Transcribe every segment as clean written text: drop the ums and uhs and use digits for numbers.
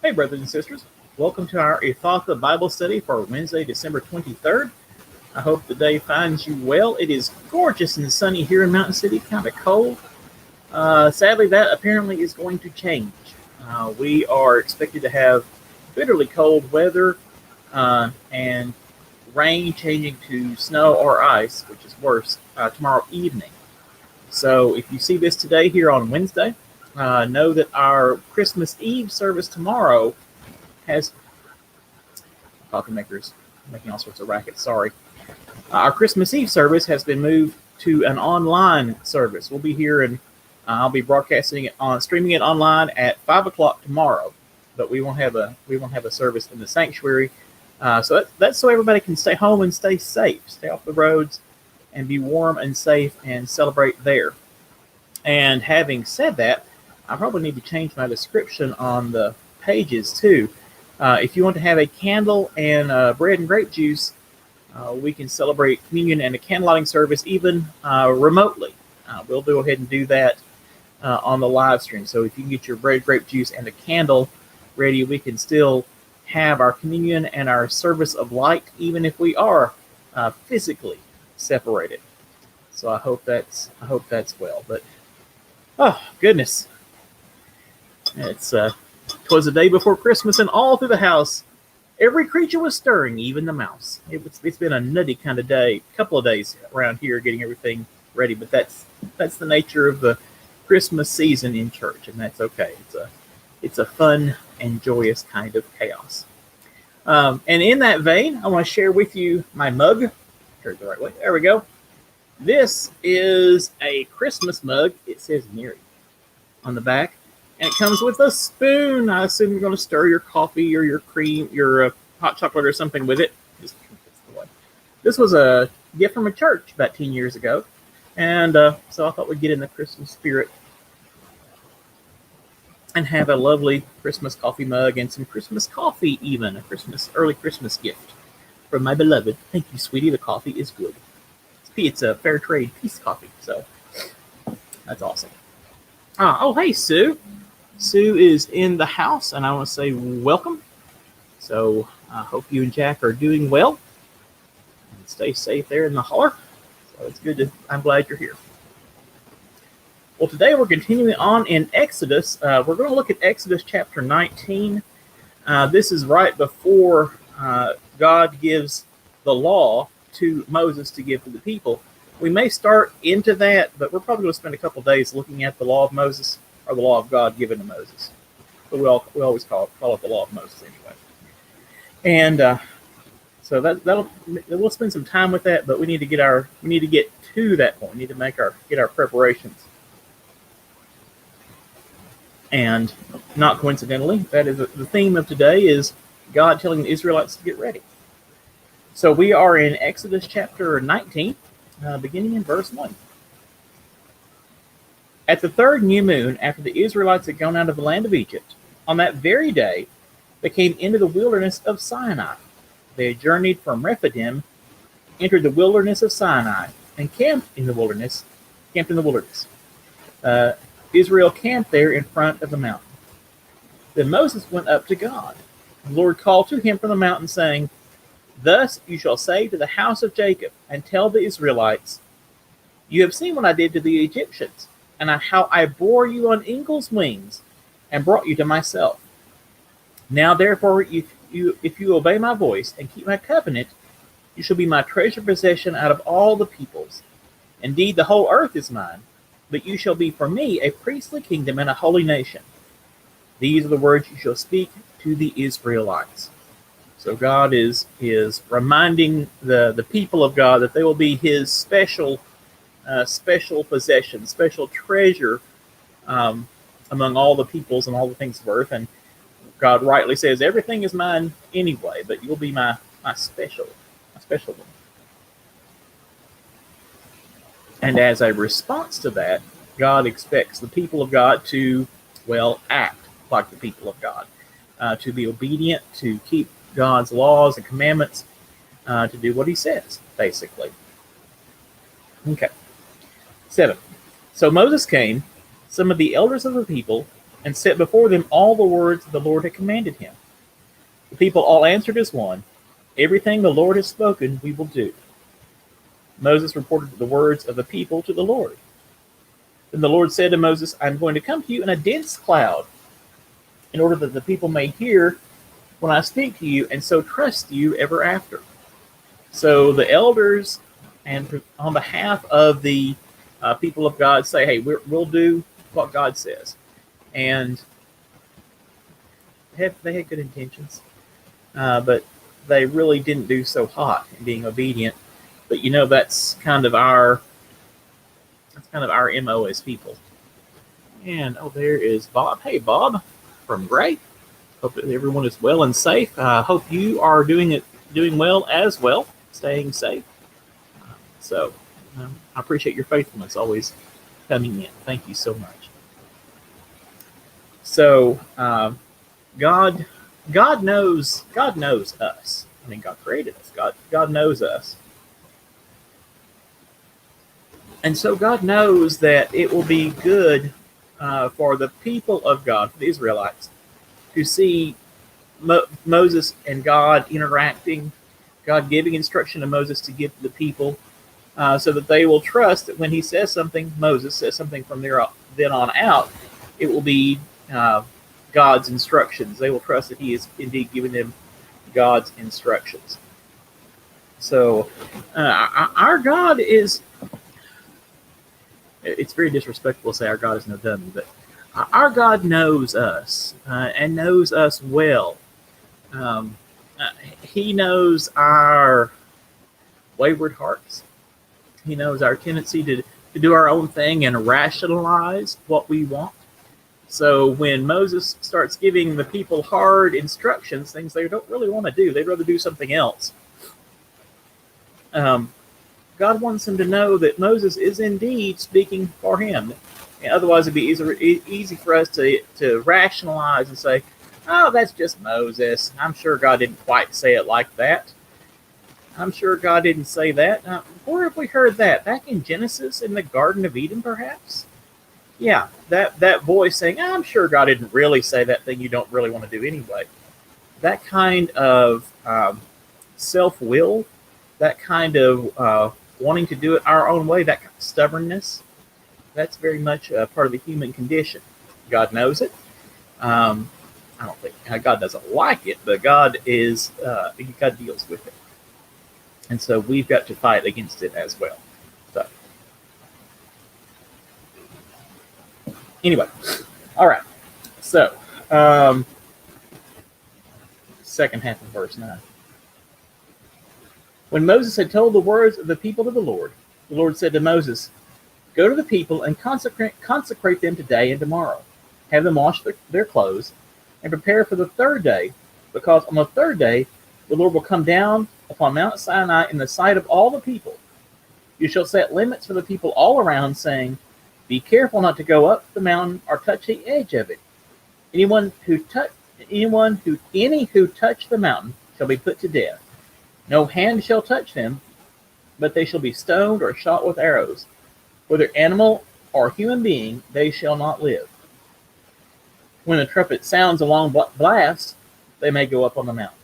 Hey, brothers and sisters. Welcome to our Ephphatha Bible study for Wednesday, December 23rd. I hope the day finds you well. It is gorgeous and sunny here in Mountain City, kind of cold. Sadly, that apparently is going to change. We are expected to have bitterly cold weather and rain changing to snow or ice, which is worse, tomorrow evening. So if you see this today here on Wednesday, know that our Christmas Eve service tomorrow has coffee makers making all sorts of rackets. Sorry. Our Christmas Eve service has been moved to an online service. We'll be here and I'll be broadcasting it streaming it online at 5 o'clock tomorrow. But we won't have a service in the sanctuary. So that's so everybody can stay home and stay safe, stay off the roads, and be warm and safe and celebrate there. And having said that, I probably need to change my description on the pages too. If you want to have a candle and bread and grape juice, we can celebrate communion and a candlelighting service even remotely. We'll go ahead and do that on the live stream. So if you can get your bread, grape juice, and a candle ready, we can still have our communion and our service of light, even if we are physically separated. So I hope that's well. But oh goodness, twas the day before Christmas, and all through the house, every creature was stirring, even the mouse. It's been a nutty kind of day, couple of days around here getting everything ready. But that's the nature of the Christmas season in church, and that's okay. It's a fun and joyous kind of chaos. And in that vein, I want to share with you my mug. Turn it the right way. There we go. This is a Christmas mug. It says Mary on the back. And it comes with a spoon. I assume you're going to stir your coffee or your cream, your hot chocolate or something with it. This was a gift from a church about 10 years ago. And so I thought we'd get in the Christmas spirit and have a lovely Christmas coffee mug and some Christmas coffee even. Early Christmas gift from my beloved. Thank you, sweetie. The coffee is good. It's a fair trade peace coffee. So that's awesome. Oh, hey, Sue. Sue is in the house, and I want to say welcome. So I hope you and Jack are doing well. And stay safe there in the holler. So it's good. I'm glad you're here. Well, today we're continuing on in Exodus. We're going to look at Exodus chapter 19. This is right before God gives the law to Moses to give to the people. We may start into that, but we're probably going to spend a couple of days looking at the law of Moses, or the law of God given to Moses. But we always call it the law of Moses anyway. And so we'll spend some time with that. But we need to get to that point. We need to get our preparations. And not coincidentally, that is the theme of today is God telling the Israelites to get ready. So we are in Exodus chapter 19, beginning in verse 1. At the third new moon, after the Israelites had gone out of the land of Egypt, on that very day, they came into the wilderness of Sinai. They had journeyed from Rephidim, entered the wilderness of Sinai, and camped in the wilderness. Israel camped there in front of the mountain. Then Moses went up to God. The Lord called to him from the mountain, saying, "Thus you shall say to the house of Jacob, and tell the Israelites, you have seen what I did to the Egyptians, and how I bore you on eagle's wings, and brought you to myself. Now therefore, if you obey my voice, and keep my covenant, you shall be my treasured possession out of all the peoples. Indeed, the whole earth is mine, but you shall be for me a priestly kingdom and a holy nation. These are the words you shall speak to the Israelites." So God is reminding the people of God that they will be his special possession, special treasure among all the peoples and all the things of earth. And God rightly says, everything is mine anyway, but you'll be my special one. And as a response to that, God expects the people of God to, act like the people of God, to be obedient, to keep God's laws and commandments, to do what he says, basically. Okay. 7. So Moses came, some of the elders of the people, and set before them all the words the Lord had commanded him. The people all answered as one, "Everything the Lord has spoken, we will do." Moses reported the words of the people to the Lord. Then the Lord said to Moses, "I'm going to come to you in a dense cloud, in order that the people may hear when I speak to you, and so trust you ever after." So the elders, and on behalf of the people of God, say, "Hey, we'll do what God says," and they had good intentions, but they really didn't do so hot in being obedient. But that's kind of our MO as people. And there is Bob. Hey, Bob from Gray. Hope that everyone is well and safe. Hope you are doing well as well, staying safe. So I appreciate your faithfulness always coming in. Thank you so much. So God knows us. I mean, God created us. God knows us. And so God knows that it will be good for the people of God, for the Israelites, to see Moses and God interacting, God giving instruction to Moses to give to the people, so that they will trust that when he says something, Moses says something from then on out, it will be God's instructions. They will trust that he is indeed giving them God's instructions. So our God is, it's very disrespectful to say our God is no dummy, but our God knows us and knows us well. He knows our wayward hearts. He knows our tendency to do our own thing and rationalize what we want. So when Moses starts giving the people hard instructions, things they don't really want to do, they'd rather do something else. God wants them to know that Moses is indeed speaking for him. And otherwise, it'd be easy for us to rationalize and say, "Oh, that's just Moses. I'm sure God didn't quite say it like that. I'm sure God didn't say that." Where have we heard that? Back in Genesis, in the Garden of Eden, perhaps? Yeah, that voice saying, "I'm sure God didn't really say that thing you don't really want to do anyway." That kind of self-will, that kind of wanting to do it our own way, that kind of stubbornness, that's very much part of the human condition. God knows it. I don't think God doesn't like it, but God deals with it. And so we've got to fight against it as well. So anyway, all right. So second half of verse 9. When Moses had told the words of the people to the Lord said to Moses, "Go to the people and consecrate them today and tomorrow. Have them wash their clothes and prepare for the third day, because on the third day the Lord will come down upon Mount Sinai in the sight of all the people. You shall set limits for the people all around, saying, 'Be careful not to go up the mountain or touch the edge of it. Any who touch the mountain shall be put to death. No hand shall touch them, but they shall be stoned or shot with arrows. Whether animal or human being, they shall not live. When the trumpet sounds a long blast, they may go up on the mountain.'"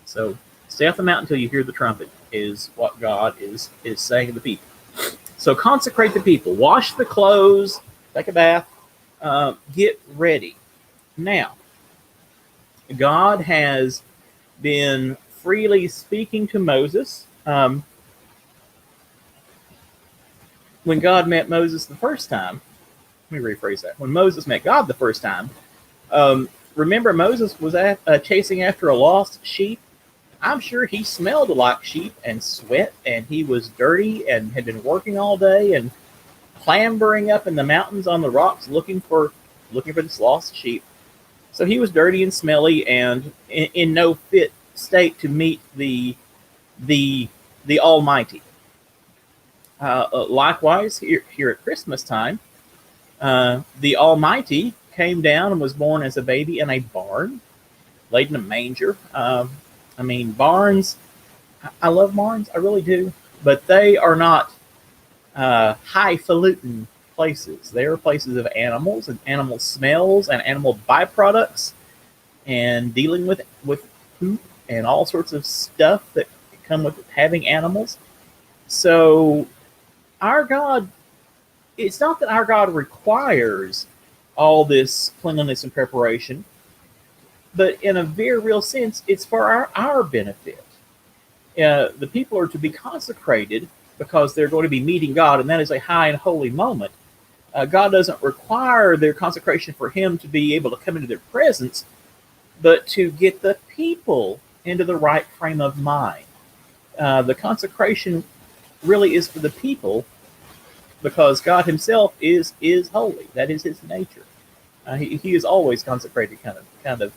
So stay off the mountain until you hear the trumpet, is what God is saying to the people. So consecrate the people, wash the clothes, take a bath, get ready. Now, God has been freely speaking to Moses. When God met Moses the first time, let me rephrase that. When Moses met God the first time, remember Moses was chasing after a lost sheep. I'm sure he smelled like sheep and sweat, and he was dirty and had been working all day and clambering up in the mountains on the rocks looking for this lost sheep. So he was dirty and smelly and in no fit state to meet the Almighty. Likewise, here at Christmas time, the Almighty came down and was born as a baby in a barn, laid in a manger. Barns, I love barns, I really do, but they are not highfalutin places. They are places of animals and animal smells and animal byproducts and dealing with poop and all sorts of stuff that come with having animals. So our God, it's not that our God requires all this cleanliness and preparation, but in a very real sense, it's for our benefit. The people are to be consecrated because they're going to be meeting God, and that is a high and holy moment. God doesn't require their consecration for Him to be able to come into their presence, but to get the people into the right frame of mind. The consecration really is for the people because God Himself is holy. That is His nature. He is always consecrated, kind of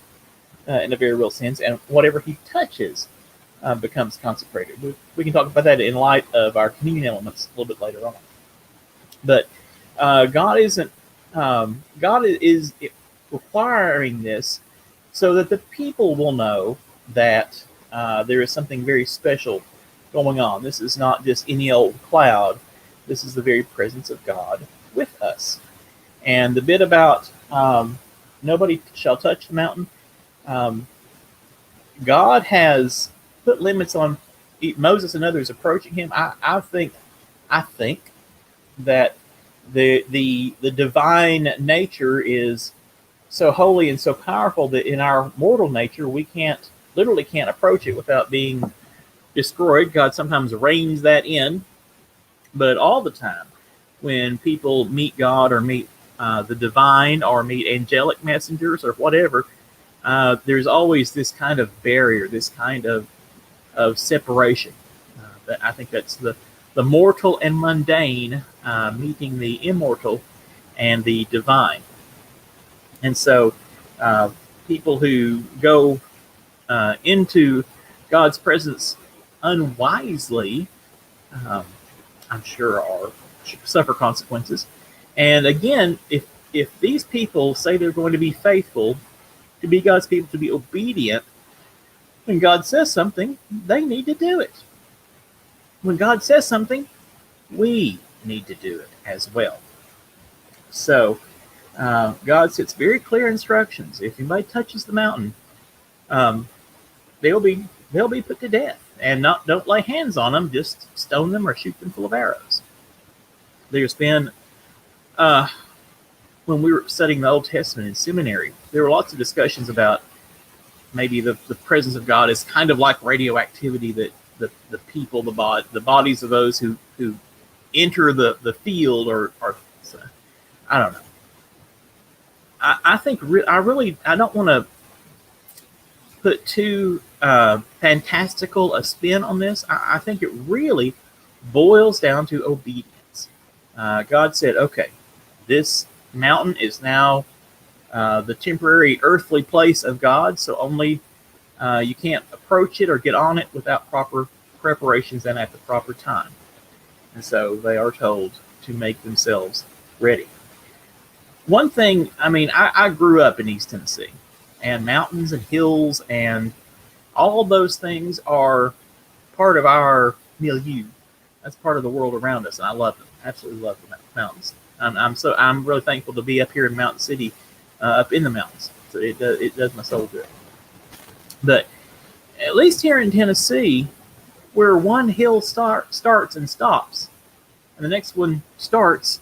in a very real sense, and whatever He touches becomes consecrated. We can talk about that in light of our communion elements a little bit later on. But God isn't. God is requiring this so that the people will know that there is something very special going on. This is not just any old cloud. This is the very presence of God with us. And the bit about nobody shall touch the mountain. God has put limits on Moses and others approaching Him. I think that the divine nature is so holy and so powerful that in our mortal nature we literally can't approach it without being destroyed. God sometimes reins that in, but all the time when people meet God or meet the divine or meet angelic messengers or whatever, there's always this kind of barrier, this kind of separation. I think that's the mortal and mundane meeting the immortal and the divine. And so people who go into God's presence unwisely, I'm sure suffer consequences. And again, if these people say they're going to be faithful, to be God's people, to be obedient, when God says something, they need to do it. When God says something, we need to do it as well. So God sets very clear instructions. If anybody touches the mountain, they'll be put to death. And don't lay hands on them, just stone them or shoot them full of arrows. There's been, when we were studying the Old Testament in seminary, there were lots of discussions about maybe the presence of God is kind of like radioactivity, that the people, the bodies of those who enter the field are I don't know. I think I don't want to put too fantastical a spin on this. I think it really boils down to obedience. God said, okay, this mountain is now the temporary earthly place of God, so only you can't approach it or get on it without proper preparations and at the proper time. And so they are told to make themselves ready. One thing, I grew up in East Tennessee, and mountains and hills and all those things are part of our milieu. That's part of the world around us, and I love them. Absolutely love the mountains. I'm really thankful to be up here in Mountain City, up in the mountains. So it does my soul good. But at least here in Tennessee, where one hill starts and stops, and the next one starts,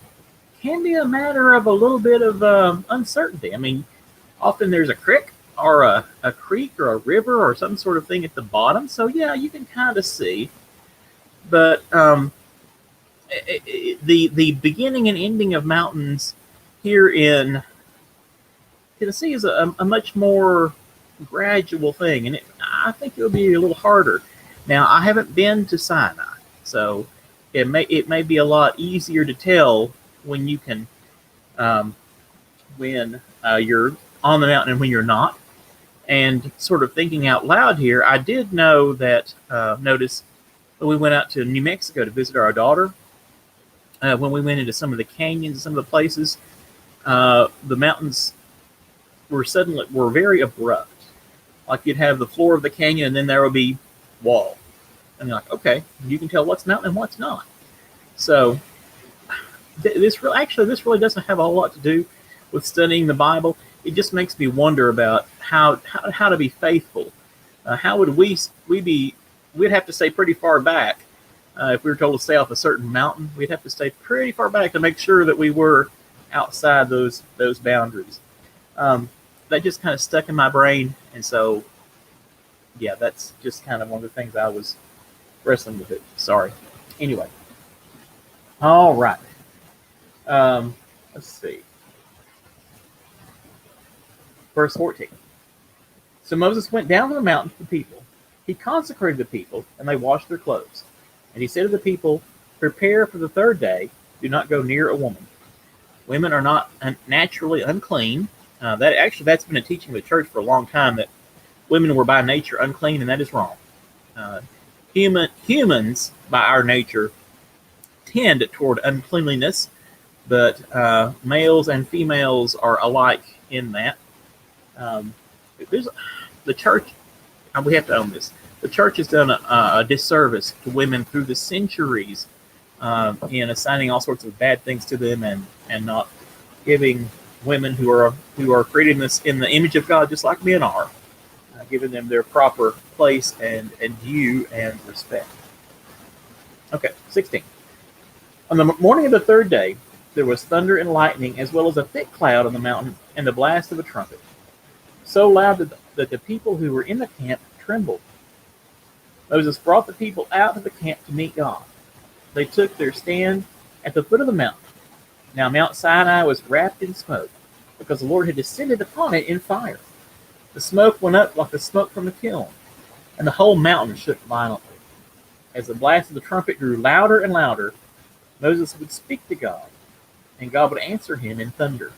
can be a matter of a little bit of uncertainty. Often there's a creek or a creek or a river or some sort of thing at the bottom. So yeah, you can kind of see. But the beginning and ending of mountains here in Tennessee is a much more gradual thing, and I think it'll be a little harder. Now, I haven't been to Sinai, so it may be a lot easier to tell when you can, when you're on the mountain and when you're not. And sort of thinking out loud here, I did know that, notice when we went out to New Mexico to visit our daughter, when we went into some of the canyons and some of the places, the mountains were very abrupt. Like you'd have the floor of the canyon and then there would be wall. And you're like, okay, you can tell what's mountain and what's not. So this really doesn't have a whole lot to do with studying the Bible. It just makes me wonder about how to be faithful. How would we be? We'd have to stay pretty far back if we were told to stay off a certain mountain. We'd have to stay pretty far back to make sure that we were outside those boundaries. That just kind of stuck in my brain, and so yeah, that's just kind of one of the things I was wrestling with it. Sorry. Anyway, all right. Let's see. Verse 14. So Moses went down to the mountain to the people. He consecrated the people, and they washed their clothes. And he said to the people, prepare for the third day. Do not go near a woman. Women are not naturally unclean. That's been a teaching of the church for a long time, that women were by nature unclean, and that is wrong. Humans, by our nature, tend toward uncleanliness, but males and females are alike in that. There's the church. We have to own this. The church has done a disservice to women through the centuries in assigning all sorts of bad things to them, and not giving women who are created in the image of God, just like men are, giving them their proper place and due and respect. Okay, 16. On the morning of the third day, there was thunder and lightning, as well as a thick cloud on the mountain, and the blast of a trumpet, so loud that the people who were in the camp trembled. Moses brought the people out of the camp to meet God. They took their stand at the foot of the mountain. Now Mount Sinai was wrapped in smoke, because the Lord had descended upon it in fire. The smoke went up like the smoke from a kiln, and the whole mountain shook violently. As the blast of the trumpet grew louder and louder, Moses would speak to God, and God would answer him in thunder.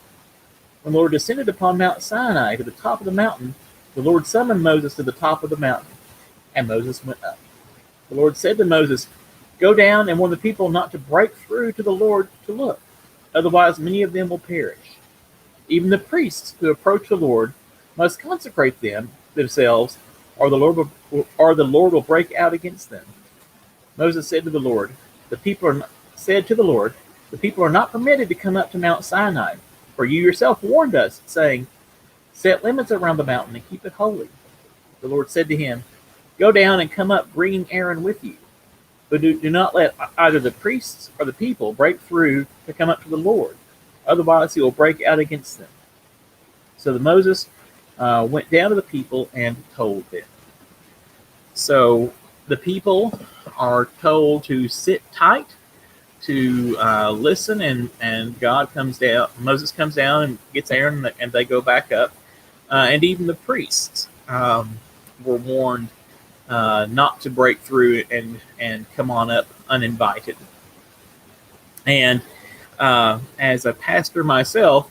When the Lord descended upon Mount Sinai to the top of the mountain, the Lord summoned Moses to the top of the mountain, and Moses went up. The Lord said to Moses, go down and warn the people not to break through to the Lord to look, otherwise many of them will perish. Even the priests who approach the Lord must consecrate themselves, or the Lord will break out against them. Moses said to the Lord, the people are not permitted to come up to Mount Sinai, for you yourself warned us, saying, set limits around the mountain and keep it holy. The Lord said to him, go down and come up, bringing Aaron with you. But do not let either the priests or the people break through to come up to the Lord, otherwise he will break out against them. So Moses went down to the people and told them. So the people are told to sit tight, to listen, and God comes down. Moses comes down and gets Aaron, and they go back up. And even the priests were warned not to break through and come on up uninvited. And as a pastor myself,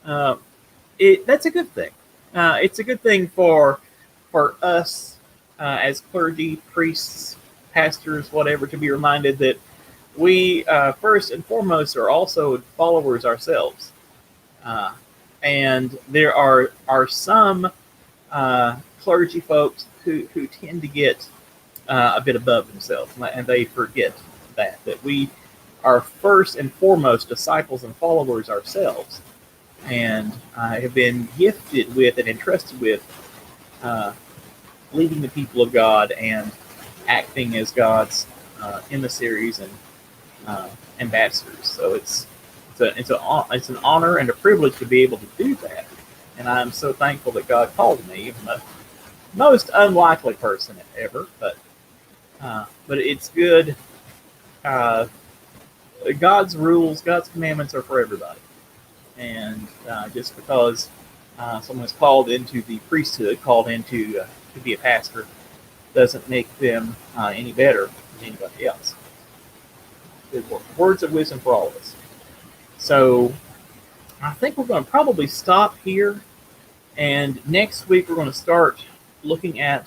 that's a good thing. It's a good thing for us as clergy, priests, pastors, whatever, to be reminded that we first and foremost are also followers ourselves. And there are some clergy folks who tend to get a bit above themselves, and they forget that we are first and foremost disciples and followers ourselves, and have been gifted with and entrusted with leading the people of God and acting as God's emissaries and ambassadors. So it's an honor and a privilege to be able to do that, and I'm so thankful that God called me, even the most unlikely person ever. But it's good. God's rules, God's commandments are for everybody, and just because someone is called into the priesthood, called into to be a pastor, doesn't make them any better than anybody else. Good words of wisdom for all of us. So I think we're going to probably stop here, and next week we're going to start looking at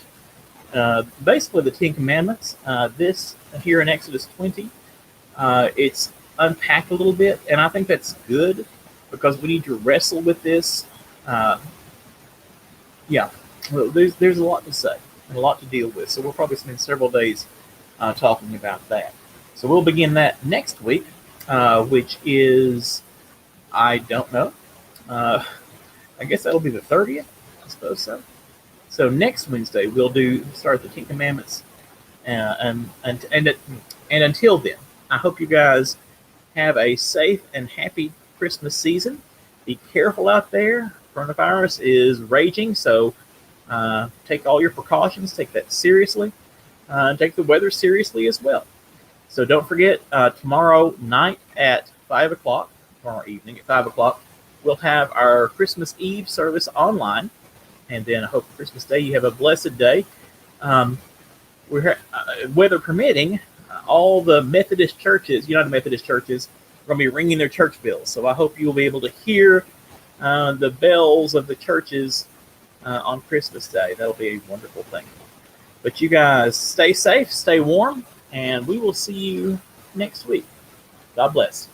basically the Ten Commandments. This here in Exodus 20, it's unpacked a little bit, and I think that's good because we need to wrestle with this. Well, there's a lot to say and a lot to deal with, so we'll probably spend several days talking about that. So we'll begin that next week, which is, I don't know. I guess that'll be the 30th. I suppose so. So next Wednesday we'll start the Ten Commandments, and until then, I hope you guys have a safe and happy Christmas season. Be careful out there. Coronavirus is raging, so take all your precautions. Take that seriously. Take the weather seriously as well. So don't forget, tomorrow night at 5 o'clock, tomorrow evening at 5 o'clock, we'll have our Christmas Eve service online. And then I hope Christmas Day you have a blessed day. Weather permitting, all the Methodist churches, United Methodist churches, are going to be ringing their church bells. So I hope you'll be able to hear the bells of the churches on Christmas Day. That'll be a wonderful thing. But you guys stay safe, stay warm, and we will see you next week. God bless.